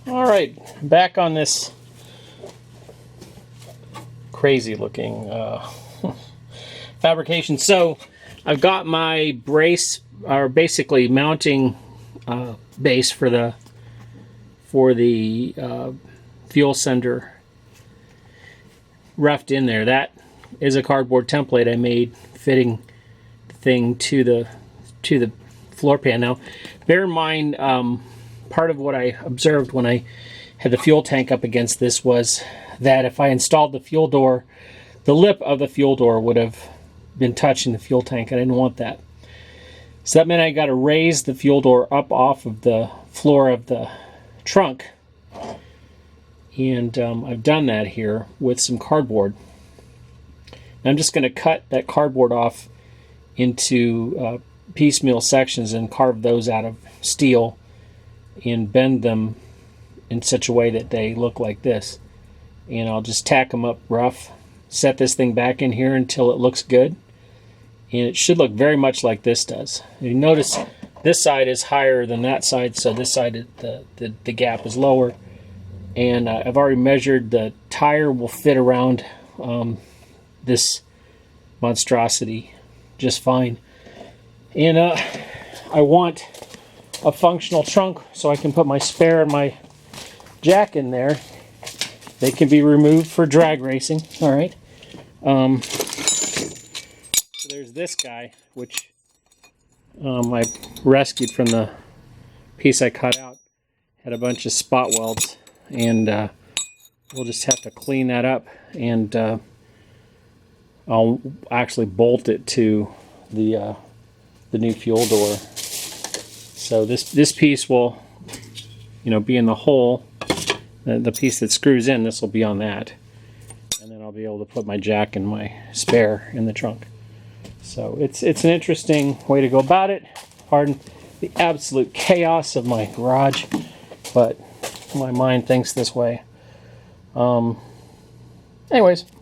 All right, back on this crazy looking fabrication. So I've got my brace, or basically mounting base for the fuel sender roughed in there. That is a cardboard template I made fitting the thing to the floor pan. Now, bear in mind, part of what I observed when I had the fuel tank up against this was that if I installed the fuel door, the lip of the fuel door would have been touching the fuel tank. I didn't want that. So that meant I got to raise the fuel door up off of the floor of the trunk. And I've done that here with some cardboard. And I'm just going to cut that cardboard off into piecemeal sections and carve those out of steel and bend them in such a way that they look like this. And I'll just tack them up rough, set this thing back in here until it looks good. And it should look very much like this does. You notice this side is higher than that side, so this side, the gap is lower. And I've already measured the tire will fit around this monstrosity just fine. And I want a functional trunk so I can put my spare and my jack in there. They can be removed for drag racing. All right. So there's this guy, which I rescued from the piece I cut out. Had a bunch of spot welds, and we'll just have to clean that up, and I'll actually bolt it to the new fuel door. So this piece will, be in the hole. The piece that screws in, this will be on that, and then I'll be able to put my jack and my spare in the trunk. So it's an interesting way to go about it. Pardon the absolute chaos of my garage, but my mind thinks this way. Anyways.